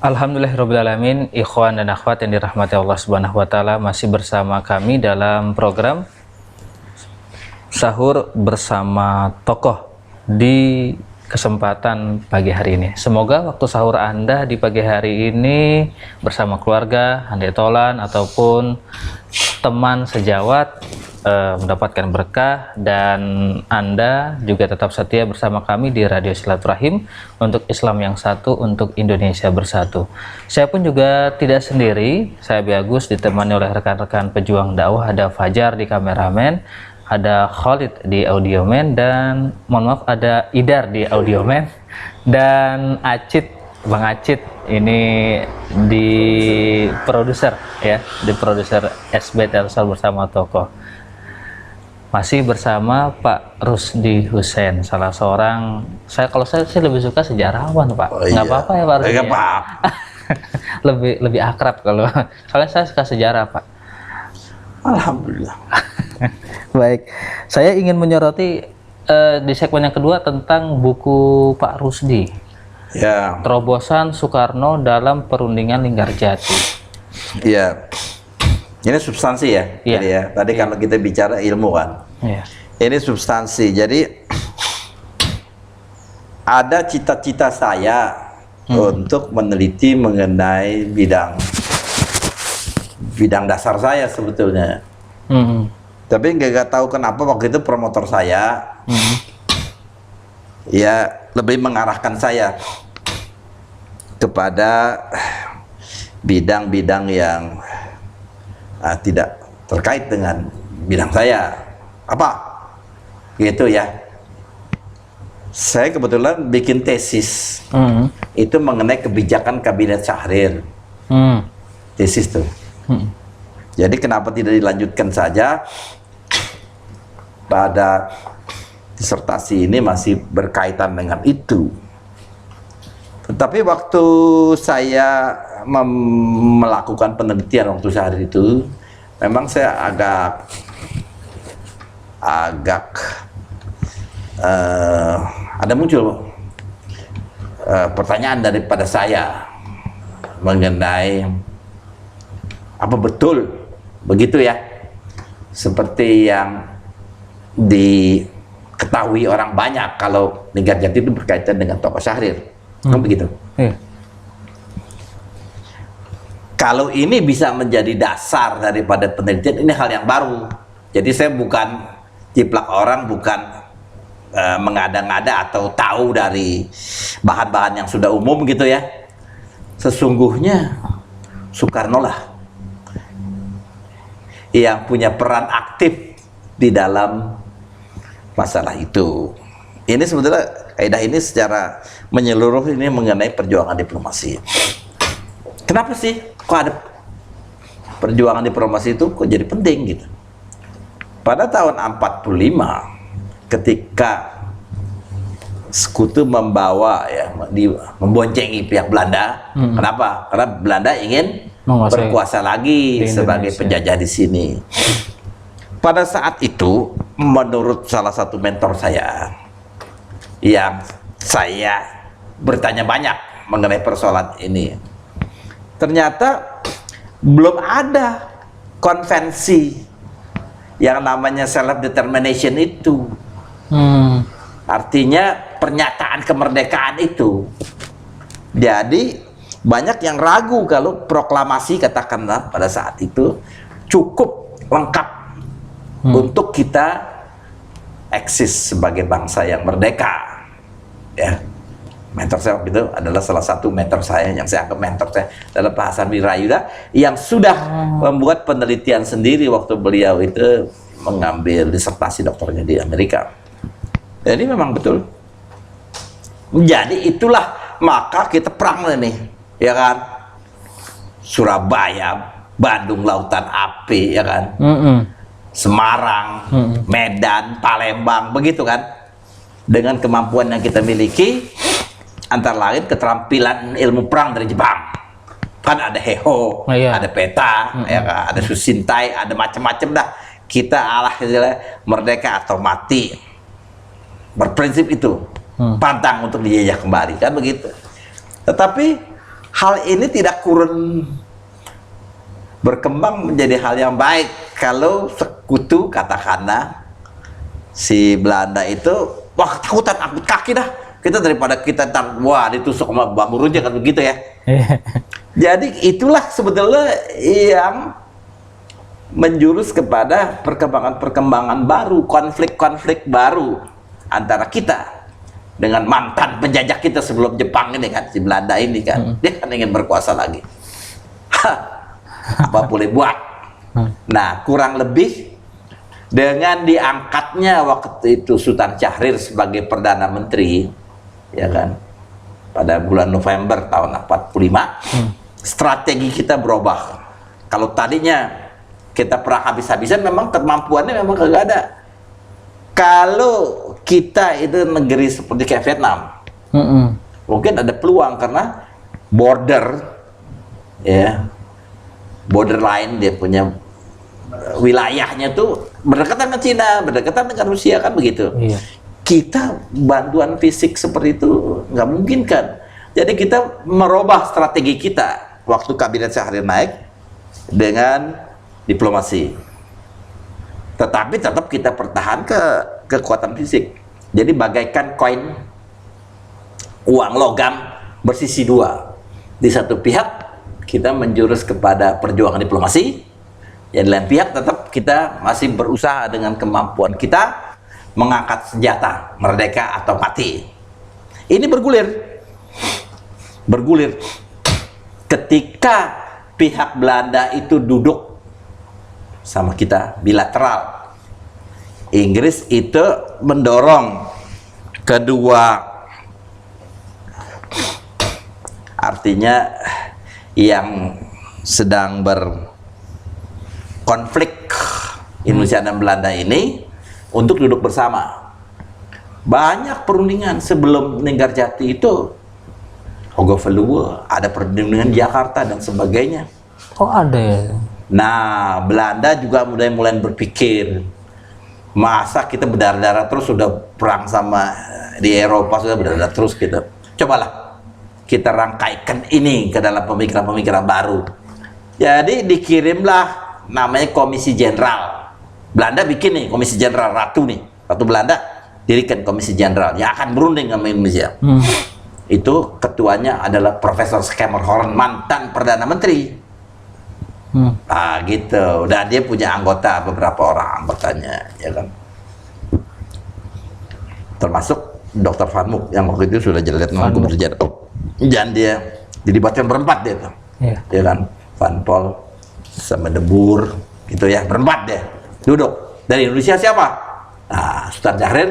Alhamdulillahirrabbilalamin, ikhwan dan akhwat yang dirahmati Allah Subhanahu wa Ta'ala, masih bersama kami dalam program Sahur bersama Tokoh di kesempatan pagi hari ini. Semoga waktu sahur Anda di pagi hari ini bersama keluarga, handai tolan, ataupun teman sejawat mendapatkan berkah, dan Anda juga tetap setia bersama kami di Radio Silaturahim untuk Islam yang satu, untuk Indonesia bersatu. Saya pun juga tidak sendiri, saya Abi Agus ditemani oleh rekan-rekan pejuang dakwah, ada Fajar di kameramen, ada Khalid di audioman, dan mohon maaf ada Idar di audioman, dan Bang Acit ini di produser ya, di produser SB Telsel bersama Tokoh. Masih bersama Pak Rusdi Hussein, salah seorang, kalau saya sih lebih suka sejarawan, Pak. Nggak apa-apa ya Pak Rusdi? Nggak apa-apa. lebih akrab kalau saya suka sejarah, Pak. Alhamdulillah. Baik, saya ingin menyoroti di segmen yang kedua tentang buku Pak Rusdi. Ya. Terobosan Soekarno dalam Perundingan Linggarjati. Iya. Ini substansi ya. Iya. Jadi ya. Tadi kalau kita bicara ilmu kan. Iya. Ini substansi. Jadi ada cita-cita saya untuk meneliti mengenai bidang dasar saya sebetulnya. Tapi nggak tahu kenapa waktu itu promotor saya ya lebih mengarahkan saya kepada bidang-bidang yang tidak terkait dengan bidang saya. Apa? Gitu ya. Saya kebetulan bikin tesis itu mengenai kebijakan Kabinet Syahrir. Tesis tuh. Jadi kenapa tidak dilanjutkan saja? Pada disertasi ini masih berkaitan dengan itu. Tetapi waktu saya melakukan penelitian waktu saat itu, memang saya agak ada muncul pertanyaan daripada saya mengenai apa betul begitu ya, seperti yang diketahui orang banyak kalau Linggarjati itu berkaitan dengan tokoh Syahrir. Kan begitu? Kalau ini bisa menjadi dasar daripada penelitian, ini hal yang baru. Jadi saya bukan jiplak orang, bukan mengada-ngada atau tahu dari bahan-bahan yang sudah umum gitu ya. Sesungguhnya Soekarno lah yang punya peran aktif di dalam masalah itu. Ini sebetulnya kaidah ini secara menyeluruh ini mengenai perjuangan diplomasi. Kenapa sih kok ada perjuangan diplomasi itu kok jadi penting gitu? Pada tahun 45 ketika Sekutu memboncengi pihak Belanda. Kenapa? Karena Belanda ingin berkuasa lagi sebagai penjajah di sini. Pada saat itu, menurut salah satu mentor saya, yang saya bertanya banyak mengenai persoalan ini, ternyata belum ada konvensi yang namanya self-determination itu. Artinya pernyataan kemerdekaan itu. Jadi banyak yang ragu kalau proklamasi katakanlah pada saat itu cukup lengkap untuk kita eksis sebagai bangsa yang merdeka. Ya, mentor saya waktu itu adalah salah satu mentor saya yang saya anggap mentor saya adalah Pak Hasan Wirayuda yang sudah membuat penelitian sendiri waktu beliau itu mengambil disertasi doktornya di Amerika. Jadi memang betul. Jadi itulah maka kita perang nih, ya kan? Surabaya, Bandung Lautan Api, ya kan? Semarang, Medan, Palembang, begitu kan? Dengan kemampuan yang kita miliki, antara lain keterampilan ilmu perang dari Jepang. Kan ada Heiho, ada peta, ya kan? Ada Susintai, ada macam-macam dah. Kita merdeka atau mati. Berprinsip itu, pantang untuk dijajah kembali, kan begitu. Tetapi hal ini tidak kurun berkembang menjadi hal yang baik kalau sekutu katakanlah si Belanda itu wah takutan angkut kaki dah kita daripada kita wah ditusuk sama bambu runcing kan begitu ya. Jadi itulah sebetulnya yang menjurus kepada perkembangan-perkembangan baru, konflik-konflik baru antara kita dengan mantan penjajah kita sebelum Jepang ini kan, si Belanda ini kan, dia kan ingin berkuasa lagi. Apa boleh buat? Nah, kurang lebih dengan diangkatnya waktu itu Sultan Syahrir sebagai Perdana Menteri, ya kan, pada bulan November tahun 45, strategi kita berubah. Kalau tadinya kita perang habis-habisan, memang kemampuannya memang kagak ada. Kalau kita itu negeri seperti kayak Vietnam, mungkin ada peluang karena border, ya, borderline dia punya wilayahnya tuh berdekatan dengan Cina, berdekatan dengan Rusia kan begitu. Iya. Kita bantuan fisik seperti itu nggak mungkin kan. Jadi kita merubah strategi kita waktu kabinet Syahrir naik dengan diplomasi, tetapi tetap kita pertahan kekuatan fisik. Jadi bagaikan koin uang logam bersisi dua. Di satu pihak kita menjurus kepada perjuangan diplomasi, yang di lain pihak tetap kita masih berusaha dengan kemampuan kita mengangkat senjata, merdeka atau mati. Ini bergulir ketika pihak Belanda itu duduk sama kita bilateral. Inggris itu mendorong kedua, artinya yang sedang berkonflik Indonesia dan Belanda ini untuk duduk bersama. Banyak perundingan sebelum Linggarjati itu, Hogevelue, ada perundingan Jakarta dan sebagainya. Oh ada ya? Nah, Belanda juga mulai berpikir, masa kita berdarah-darah terus sudah perang sama di Eropa, sudah berdarah terus kita. Cobalah kita rangkaikan ini ke dalam pemikiran-pemikiran baru. Jadi dikirimlah namanya Komisi Jenderal. Belanda bikin nih Komisi Jenderal, Ratu Belanda dirikan Komisi Jenderal yang akan berunding sama Indonesia. Itu ketuanya adalah Profesor Schermerhorn, mantan Perdana Menteri. Ah gitu, dan dia punya anggota, beberapa orang anggotanya, ya kan, termasuk Dr. Van Mook yang waktu itu sudah jelas mengaku bersejarah. Dan dia dilibatkan berempat dia tuh, ya kan, Van Paul sama De Boer, gitu ya, berempat dia duduk. Dari Indonesia siapa? Nah, Sultan Syahrir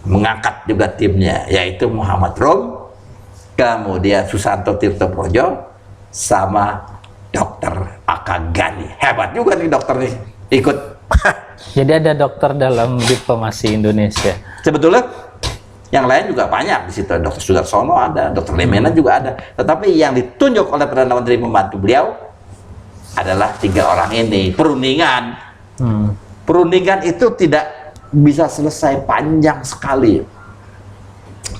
mengangkat juga timnya, yaitu Muhammad Rum, kemudian Susanto Tirtoprojo, sama Dokter Aka Gani. Hebat juga nih dokter nih ikut. Jadi ada dokter dalam diplomasi Indonesia. Sebetulnya yang lain juga banyak di situ. Dokter Sudarsono ada, Dokter Lemena juga ada. Tetapi yang ditunjuk oleh Perdana Menteri membantu beliau adalah 3 orang ini. Perundingan itu tidak bisa selesai, panjang sekali.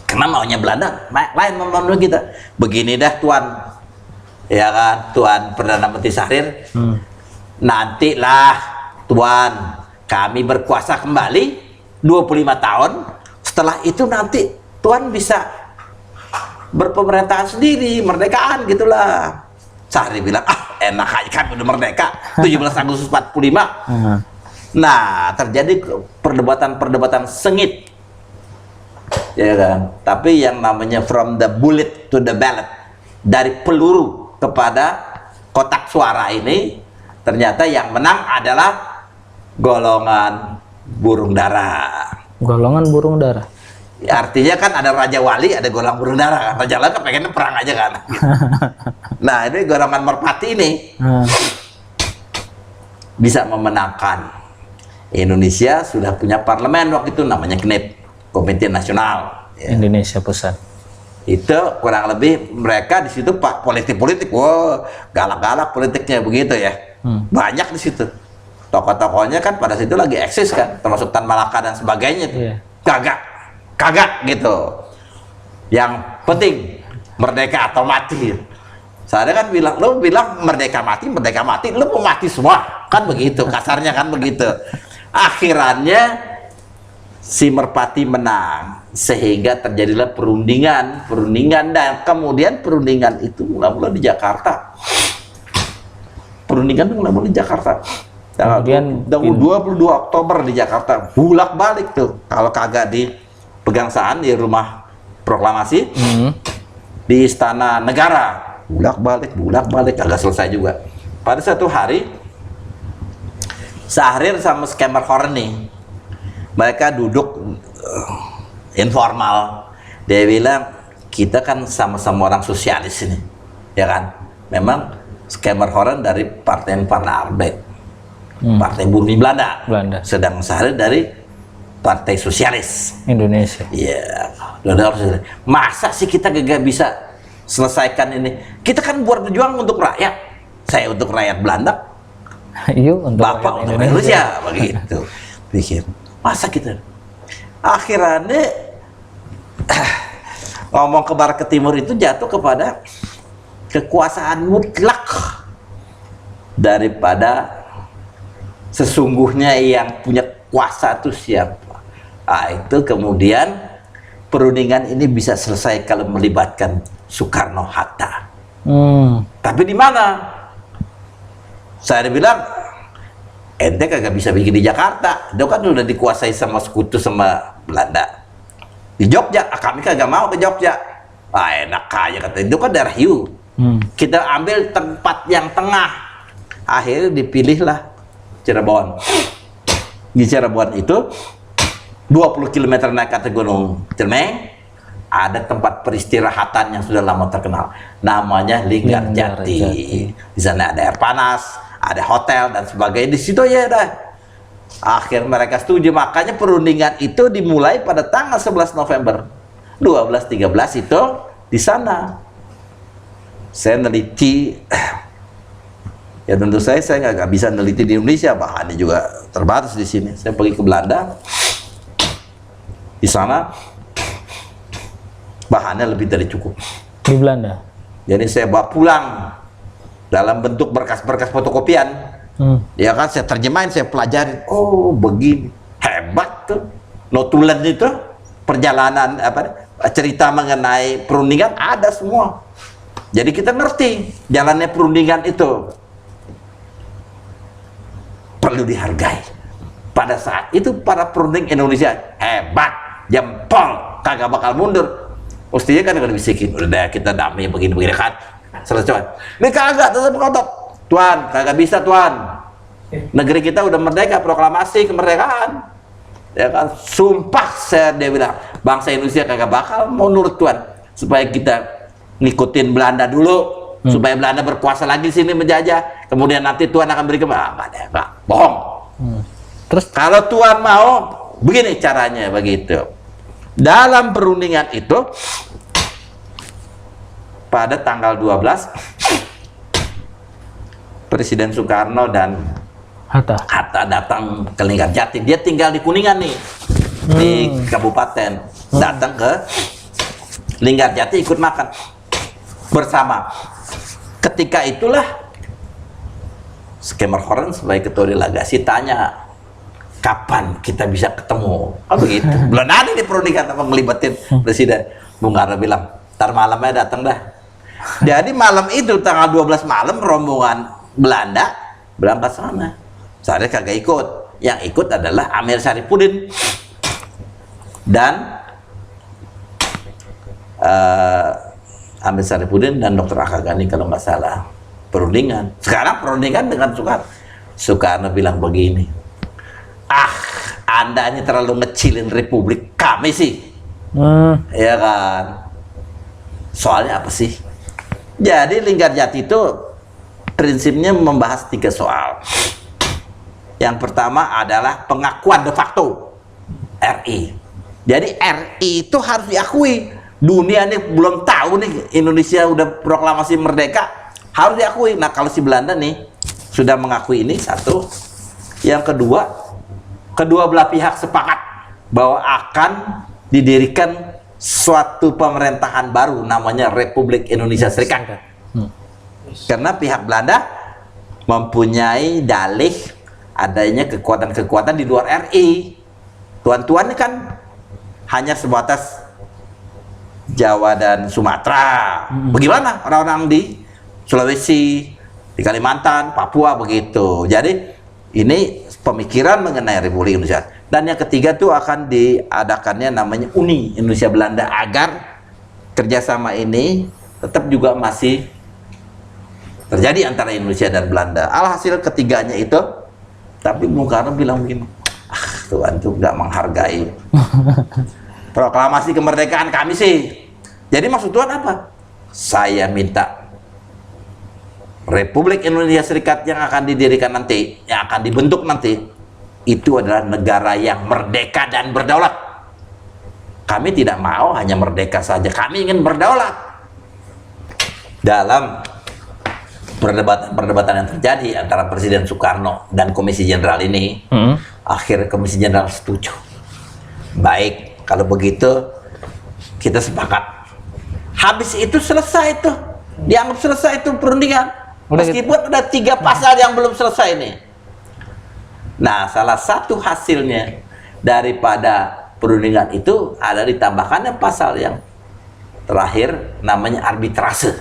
Karena maunya Belanda lain memenuhi kita. Begini dah Tuan, ya kan, Tuan Perdana Menteri Syahrir, nantilah Tuan kami berkuasa kembali 25 tahun, setelah itu nanti Tuan bisa berpemerintahan sendiri, merdekaan gitulah. Syahrir bilang, enak aja kan udah merdeka 17 Agustus 45. Nah, terjadi perdebatan sengit, ya kan, tapi yang namanya from the bullet to the ballot, dari peluru kepada kotak suara ini, ternyata yang menang adalah golongan burung dara. Golongan burung dara? Ya, artinya kan ada Raja Wali, ada golongan burung dara. Raja Wali kan pengennya perang aja kan. Nah, ini golongan merpati ini bisa memenangkan. Indonesia sudah punya parlemen waktu itu, namanya KNIP, Komite Nasional Indonesia Pusat. Itu kurang lebih mereka di situ pak politik, wow, galak-galak politiknya begitu ya. Banyak di situ. Tokoh-tokohnya kan pada situ lagi eksis kan, termasuk Tan Malaka dan sebagainya tuh. Kagak gitu. Yang penting merdeka atau mati. Saya kan bilang, lo bilang merdeka mati, lo mau mati semua, kan begitu, kasarnya kan begitu. Akhirnya si Merpati menang, sehingga terjadilah perundingan dan kemudian perundingan itu mula-mula di Jakarta. Perundingan itu mula-mula di Jakarta. Kemudian 22 Oktober di Jakarta, bulak-balik tuh. Kalau kagak di Pegangsaan di rumah proklamasi, di Istana Negara, bulak-balik, agak selesai juga. Pada satu hari, Syahrir sama Skemmer Horn nih, mereka duduk informal. Dia bilang, kita kan sama-sama orang sosialis ini, ya kan? Memang Skemmer Horn dari Partai Arbeid, Partai Buruh Belanda. Sedang Syahrir dari Partai Sosialis Indonesia. Iya, masa sih kita gak bisa selesaikan ini? Kita kan buat berjuang untuk rakyat. Saya untuk rakyat Belanda, Untuk Bapak untuk Indonesia, begitu. Pikir, masa kita? Akhirnya ngomong ke barat ke timur itu jatuh kepada kekuasaan mutlak daripada sesungguhnya yang punya kuasa itu siapa. Itu kemudian perundingan ini bisa selesai kalau melibatkan Soekarno-Hatta. Tapi di mana? Saya bilang, ente kagak bisa bikin di Jakarta, itu kan udah dikuasai sama sekutu sama Belanda. Di Jogja, kami kagak mau ke Jogja. Enak aja kata, itu kan daerah hiu. Kita ambil tempat yang tengah. Akhirnya dipilihlah Cirebon. Di Cirebon itu 20 km naik atas Gunung Ciremai, ada tempat peristirahatan yang sudah lama terkenal, namanya Linggarjati. Di sana ada air panas, ada hotel dan sebagainya. Di situ ya dah. Akhir mereka setuju, makanya perundingan itu dimulai pada tanggal 11 November 1213 itu di sana. Saya neliti, ya tentu saya nggak bisa neliti di Indonesia, bahannya juga terbatas di sini. Saya pergi ke Belanda, di sana bahannya lebih dari cukup di Belanda. Jadi saya bawa pulang dalam bentuk berkas-berkas fotokopian. Ya kan, saya terjemahin, saya pelajarin. Oh begini, hebat tuh. Notulen itu perjalanan cerita mengenai perundingan ada semua. Jadi kita ngerti jalannya perundingan itu. Perlu dihargai. Pada saat itu para perunding Indonesia hebat, jempol, kagak bakal mundur. Mestinya kan kalau dibisikin, udah kita damai begini-begini kan, selesai. Ini kagak, tetap ngotot. Tuan, kagak bisa Tuan. Negeri kita udah merdeka, proklamasi kemerdekaan. Ya kan, sumpah dia bilang, bangsa Indonesia kagak bakal mau nurut Tuan. Supaya kita ngikutin Belanda dulu, supaya Belanda berkuasa lagi di sini menjajah. Kemudian nanti Tuan akan beri enggak, bohong. Terus kalau Tuan mau, begini caranya, begitu. Dalam perundingan itu, pada tanggal 12, Presiden Soekarno dan Hatta datang ke Linggarjati. Dia tinggal di Kuningan nih, di kabupaten. Datang ke Linggarjati ikut makan bersama. Ketika itulah Skemmer Horn sebagai ketua delegasi tanya, kapan kita bisa ketemu? Oh begitu. Belum ada di perundingan apa ngelibatin presiden. Bung Karno bilang, ntar malamnya datang dah. Jadi malam itu tanggal 12 malam rombongan Belanda berangkat sana. Saya kagak ikut. Yang ikut adalah Amir Syarifuddin dan Amir Syarifuddin dan Dr. Akagani kalau nggak salah perundingan. Sekarang perundingan dengan Soekarno. Soekarno bilang begini, Anda ini terlalu ngecilin Republik kami sih. Ya kan. Soalnya apa sih? Jadi Linggarjati itu prinsipnya membahas 3 soal. Yang pertama adalah pengakuan de facto RI. Jadi RI itu harus diakui. Dunia ini belum tahu nih Indonesia udah proklamasi merdeka, harus diakui. Nah kalau si Belanda nih sudah mengakui ini, satu. Yang kedua, kedua belah pihak sepakat bahwa akan didirikan suatu pemerintahan baru namanya Republik Indonesia Serikat. Karena pihak Belanda mempunyai dalih adanya kekuatan-kekuatan di luar RI. Tuan-tuan ini kan hanya sebatas Jawa dan Sumatera. Bagaimana orang-orang di Sulawesi, di Kalimantan, Papua begitu. Jadi ini pemikiran mengenai Republik Indonesia. Dan yang ketiga tuh akan diadakannya namanya Uni Indonesia Belanda agar kerjasama ini tetap juga masih terjadi antara Indonesia dan Belanda. Alhasil ketiganya itu, tapi Bung Karno bilang begini, Tuhan tuh nggak menghargai proklamasi kemerdekaan kami sih. Jadi maksud Tuhan apa? Saya minta Republik Indonesia Serikat yang akan didirikan nanti, yang akan dibentuk nanti, itu adalah negara yang merdeka dan berdaulat. Kami tidak mau hanya merdeka saja, kami ingin berdaulat. Dalam perdebatan yang terjadi antara Presiden Soekarno dan Komisi Jenderal ini, akhirnya Komisi Jenderal setuju. Baik, kalau begitu kita sepakat. Habis itu selesai tuh, dianggap selesai itu perundingan. Meskipun ada 3 pasal yang belum selesai nih. Nah, salah satu hasilnya daripada perundingan itu ada ditambahkannya pasal yang terakhir namanya arbitrase.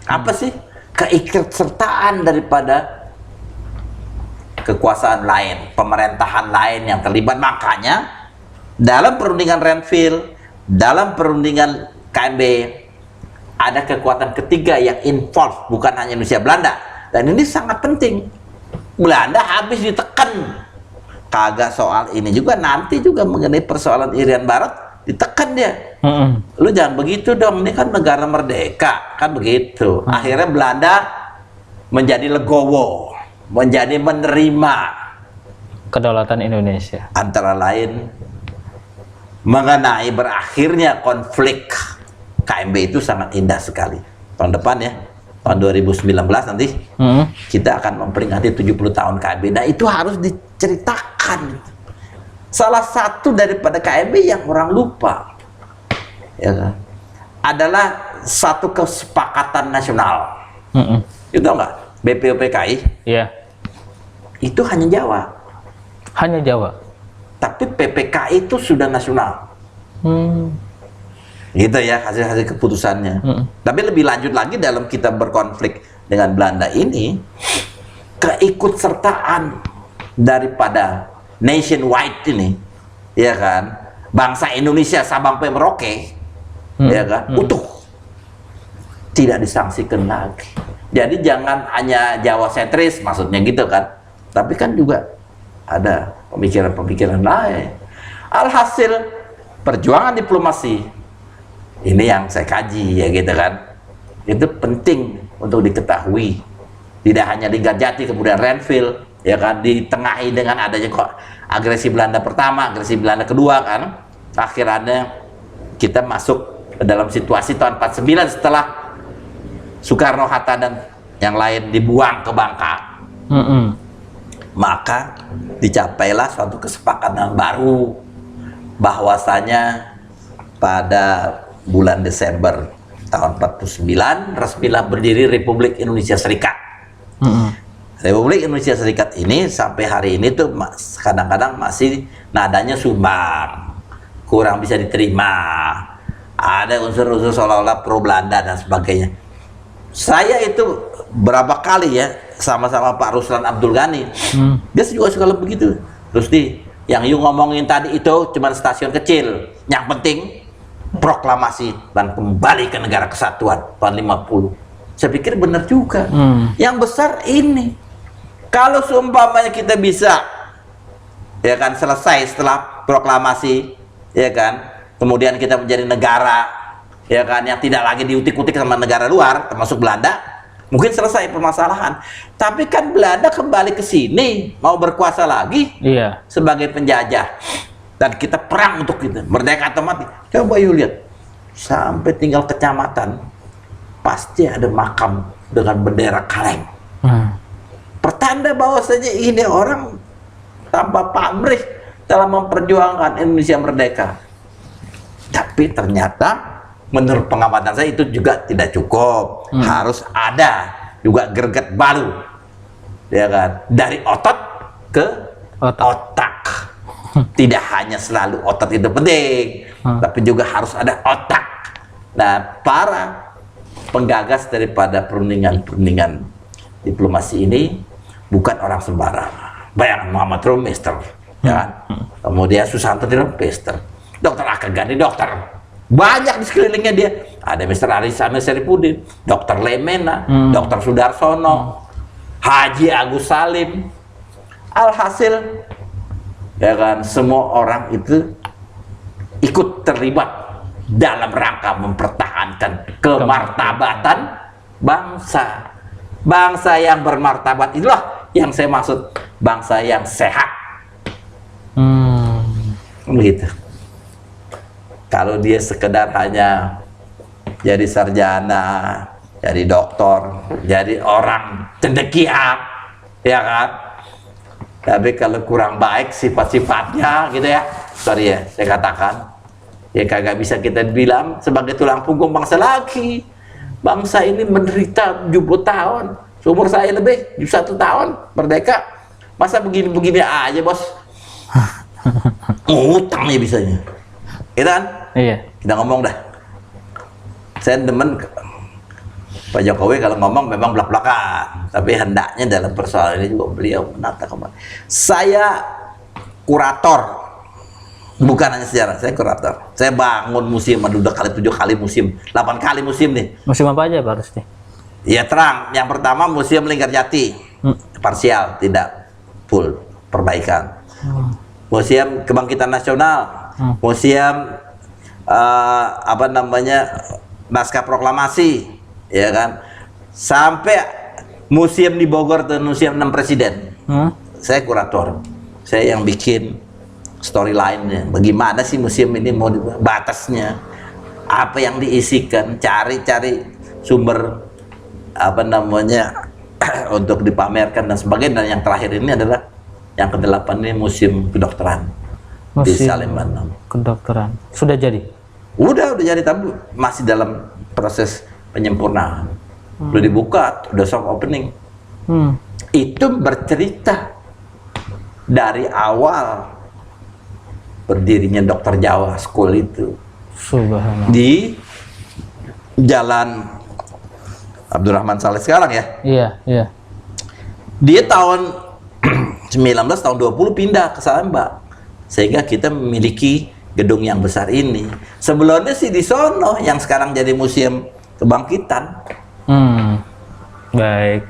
Apa sih? Keikutsertaan daripada kekuasaan lain, pemerintahan lain yang terlibat. Makanya dalam perundingan Renville, dalam perundingan KMB, ada kekuatan ketiga yang involved, bukan hanya Indonesia, Belanda. Dan ini sangat penting. Belanda habis ditekan. Kagak soal ini juga, nanti juga mengenai persoalan Irian Barat ditekan dia. Lu jangan begitu dong, ini kan negara merdeka, kan begitu. Akhirnya Belanda menjadi legowo, menjadi menerima kedaulatan Indonesia. Antara lain mengenai berakhirnya konflik KMB itu sangat indah sekali. Tahun depan ya, tahun 2019 nanti kita akan memperingati 70 tahun KMB. Nah itu harus diceritakan. Salah satu daripada KMB yang orang lupa, ya kan, adalah satu kesepakatan nasional. Itu enggak? BPUPKI. Iya. Itu hanya Jawa. Hanya Jawa. Tapi PPKI itu sudah nasional. Gitu ya hasil-hasil keputusannya. Tapi lebih lanjut lagi dalam kita berkonflik dengan Belanda ini, keikutsertaan daripada nationwide ini, ya kan, bangsa Indonesia Sabang sampai Merauke, ya kan, utuh, tidak disangsikan lagi. Jadi jangan hanya Jawa sentris, maksudnya gitu kan, tapi kan juga ada pemikiran-pemikiran lain. Alhasil perjuangan diplomasi ini yang saya kaji, ya gitu kan, itu penting untuk diketahui. Tidak hanya Linggarjati kemudian Renville, ya kan, ditengahi dengan adanya kok agresi Belanda pertama, agresi Belanda kedua kan, akhirnya kita masuk ke dalam situasi tahun 49 setelah Soekarno, Hatta dan yang lain dibuang ke Bangka. Maka dicapailah suatu kesepakatan baru bahwasanya pada bulan Desember tahun 49 resmilah berdiri Republik Indonesia Serikat. Republik Indonesia Serikat ini sampai hari ini tuh kadang-kadang masih nadanya sumbang, kurang bisa diterima, ada unsur-unsur seolah-olah pro Belanda dan sebagainya. Saya itu berapa kali ya sama-sama Pak Ruslan Abdul Ghani, dia juga suka begitu. Terus yang you ngomongin tadi itu cuma stasiun kecil, yang penting proklamasi dan kembali ke negara kesatuan tahun 50. Saya pikir benar juga. Yang besar ini, kalau seumpamanya kita bisa, ya kan, selesai setelah proklamasi, ya kan, kemudian kita menjadi negara, ya kan, yang tidak lagi diutik-utik sama negara luar, termasuk Belanda, mungkin selesai permasalahan. Tapi kan Belanda kembali ke sini, mau berkuasa lagi, sebagai penjajah, dan kita perang untuk itu, merdeka atau mati. Coba you lihat, sampai tinggal kecamatan, pasti ada makam dengan bendera kaleng. Pertanda bahwasanya ini orang tanpa pamrih dalam memperjuangkan Indonesia merdeka. Tapi ternyata menurut pengamatan saya itu juga tidak cukup. Harus ada juga greget baru, ya kan? Dari otot ke otak. Tidak hanya selalu otot itu penting, tapi juga harus ada otak. Nah, para penggagas daripada perundingan diplomasi ini bukan orang sembarang. Bayangkan Muhammad Rum, Mister, ya kan? Kemudian Susanto Mister, Dr. Akagani, dokter. Banyak di sekelilingnya dia. Ada Mr. Aris Amir Seripudin, Dr. Lemena, Dr. Sudarsono, Haji Agus Salim. Alhasil, ya kan, semua orang itu ikut terlibat dalam rangka mempertahankan kemartabatan bangsa. Bangsa yang bermartabat itulah yang saya maksud, bangsa yang sehat. Begitu. Kalau dia sekedar hanya jadi sarjana, jadi doktor, jadi orang cendekia, ya kan? Tapi kalau kurang baik sifat-sifatnya gitu ya, sorry ya saya katakan, ya kagak bisa kita bilang sebagai tulang punggung bangsa lagi. Bangsa ini menderita 70 tahun, seumur saya lebih 71 tahun merdeka, masa begini-begini aja bos. Ngutangnya bisanya, gitu kan? Iya. Kita ngomong dah. Saya demen Pak Jokowi kalau ngomong memang belak-belakan, tapi hendaknya dalam persoalan ini juga beliau menata kembali. Saya kurator, bukan hanya sejarah, saya kurator. Saya bangun museum, udah kali 7 kali museum, 8 kali museum nih. Museum apa aja Pak Rusdi? Ya terang, yang pertama Museum Linggarjati, parsial, tidak full perbaikan. Museum Kebangkitan Nasional, Museum apa namanya, Naskah Proklamasi, ya kan, sampai museum di Bogor dan museum 6 presiden. Saya kurator, saya yang bikin storyline-nya. Bagaimana sih museum ini mau batasnya, apa yang diisikan, cari sumber apa namanya untuk dipamerkan dan sebagainya. Dan yang terakhir ini adalah yang ke-8 ini museum kedokteran di Salemba. Kedokteran sudah jadi? Udah jadi, tapi masih dalam proses penyempurnaan. Udah dibuka, udah soft opening. Itu bercerita dari awal berdirinya Dokter Jawa School itu. Subhanallah. Di Jalan Abdurrahman Saleh sekarang ya. Iya, iya. Dia tahun tahun 20 pindah ke Salemba, sehingga kita memiliki gedung yang besar ini. Sebelumnya sih di sono yang sekarang jadi Museum Kebangkitan. Baik.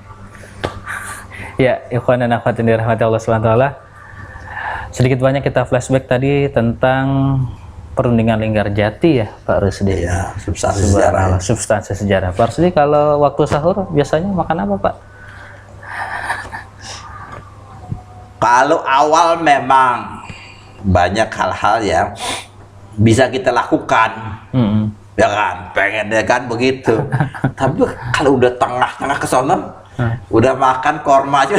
Ya, ikhwan dan akhwat yang dirahmati Allah SWT, sedikit banyak kita flashback tadi tentang perundingan Linggarjati ya Pak Rusdi. Ya, substansi sejarah. Substansi sejarah. Pak Rusdi, kalau waktu sahur biasanya makan apa Pak? Kalau awal memang banyak hal-hal yang bisa kita lakukan, ya kan, pengennya kan begitu. Tapi kalau udah tengah-tengah ke sana, udah makan korma aja,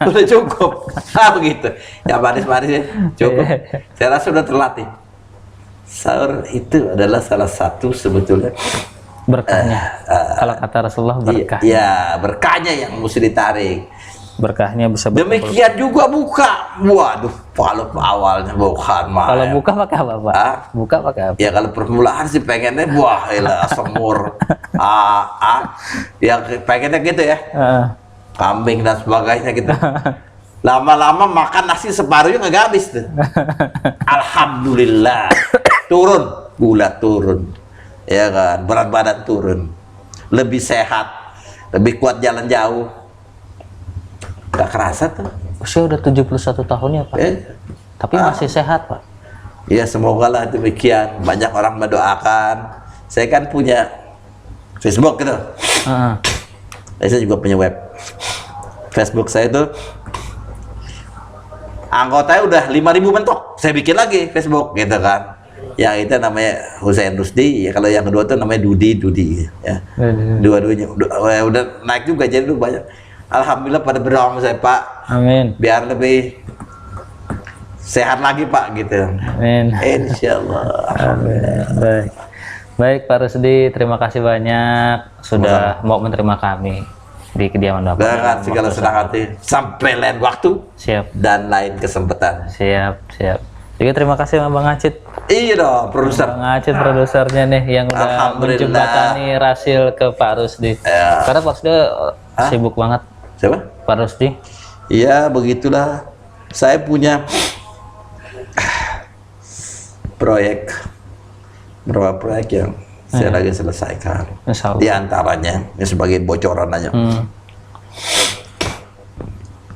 udah cukup. Begitu. Ya manis-manis ya, cukup. Saya rasa sudah terlatih. Sahur itu adalah salah satu sebetulnya berkahnya. Kalau kata Rasulullah, berkah. Ya, berkahnya yang mesti ditarik. Berkahnya bisa demikian juga buka. Waduh, kalau awalnya bukan mah. Kalau buka pakai apa Pak? Buka pakai apa? Ya kalau permulaan sih pengennya wah elah semur. Ya pengennya gitu ya. Kambing dan sebagainya gitu. Lama-lama makan nasi separuhnya nggak habis tuh. Alhamdulillah. Turun, gula turun. Ya kan, berat badan turun. Lebih sehat, lebih kuat jalan jauh. Gak kerasa tuh. Usia udah 71 tahun ya Pak. Tapi masih sehat Pak. Ya semoga lah demikian. Banyak orang mendoakan. Saya kan punya Facebook gitu. Saya juga punya web. Facebook saya itu anggotanya udah 5.000 bentuk. Saya bikin lagi Facebook gitu kan. Yang itu namanya Husain Rusdi. Ya, kalau yang kedua tuh namanya Dudi ya. Dua-duanya udah naik juga, jadi udah banyak. Alhamdulillah pada berdoa sama saya Pak. Amin. Biar lebih sehat lagi Pak gitu. Amin. Insya Allah. Alhamdulillah. Baik. Baik Pak Rusdi, terima kasih banyak sudah mau menerima kami di kediaman Bapak. Dengan segala senang hati. Sampai lain waktu Siap, dan lain kesempatan. siap, siap. Juga terima kasih sama Bang Acit. Iya dong, produser. Bang Acit produsernya nih yang udah Alhamdulillah. menjembatani Rasil ke Pak Rusdi. Ya. Karena Pak Rusdi sibuk banget, Siapa? Pak Rusdi. Iya, begitulah. Saya punya beberapa proyek yang saya lagi selesaikan. Insya Allah. Di antaranya, ini sebagai bocoran aja.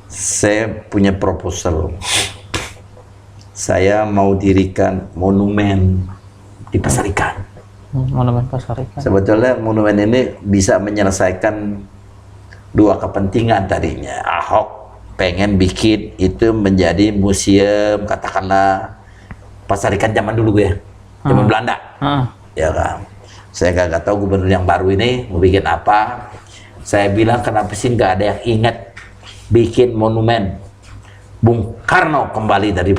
Saya punya proposal. Saya mau dirikan monumen di Pasar Ikan. Monumen Pasar Ikan. Sebetulnya monumen ini bisa menyelesaikan dua kepentingan tadinya. Ahok pengen bikin itu menjadi museum, katakanlah Pasar Ikan zaman dulu ya, zaman Belanda. Ya kan. Saya nggak tahu gubernur yang baru ini mau bikin apa. Saya bilang kenapa sih nggak ada yang ingat bikin monumen Bung Karno kembali dari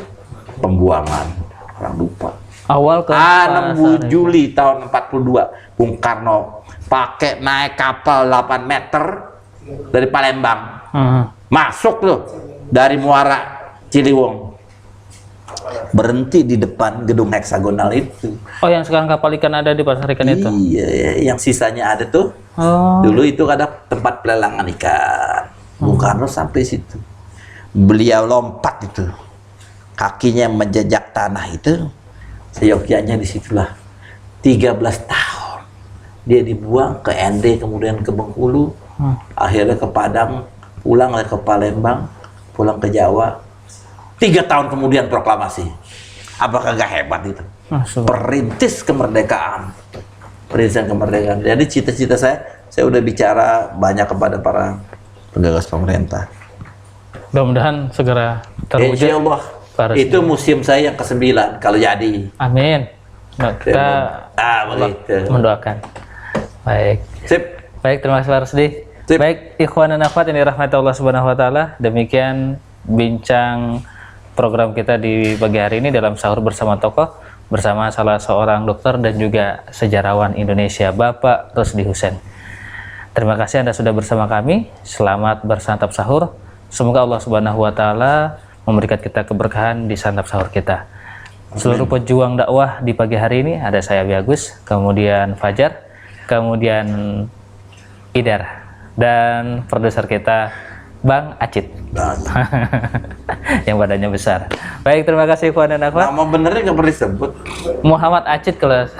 pembuangan. Orang lupa. Awal ke 6 Juli tahun 42 Bung Karno pakai naik kapal 8 meter dari Palembang. Masuk loh dari Muara Ciliwung. Berhenti di depan gedung heksagonal itu. Oh, yang sekarang kapal ikan ada di Pasar Ikan itu? Iya, yang sisanya ada tuh. Oh. Dulu itu ada tempat pelelangan ikan. Bung Karno sampai situ. Beliau lompat itu. Kakinya menjejak tanah itu. Seyogyanya disitulah. 13 tahun. Dia dibuang ke ND, kemudian ke Bengkulu. Akhirnya ke Padang. Pulang ke Palembang. Pulang ke Jawa. 3 tahun kemudian proklamasi. Apakah gak hebat itu? Perintis kemerdekaan. Perintisan kemerdekaan. Jadi cita-cita saya udah bicara banyak kepada para penggagas pemerintah. Mudah-mudahan segera Insya terwujud. Allah. Itu museum saya yang ke-9 kalau jadi. Amin. Nah, kita begitu. mendoakan. Baik. Sip. Baik, terima kasih Pak Rusdi. Sip. Baik, ikhwan dan akhwat yang dirahmati Allah Subhanahu wa taala, demikian bincang program kita di pagi hari ini dalam sahur bersama tokoh bersama salah seorang dokter dan juga sejarawan Indonesia, Bapak Rusdi Hussein. Terima kasih Anda sudah bersama kami. Selamat bersantap sahur. Semoga Allah Subhanahu wa taala memberikan kita keberkahan di santap sahur kita. Seluruh pejuang dakwah di pagi hari ini ada saya Bagus, kemudian Fajar, kemudian Idar, dan produser kita Bang Acit yang badannya besar. Baik, terima kasih Puan dan Akhwat. Nama benernya nggak pernah disebut. Muhammad Acit kelas.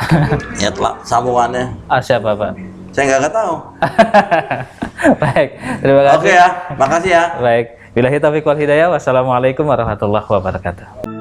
Ya telah sambungannya. Siapa Pak? Saya nggak tahu. Baik, terima kasih. Oke ya, makasih ya. Baik, billahi taufiq wal hidayah. Wassalamualaikum warahmatullahi wabarakatuh.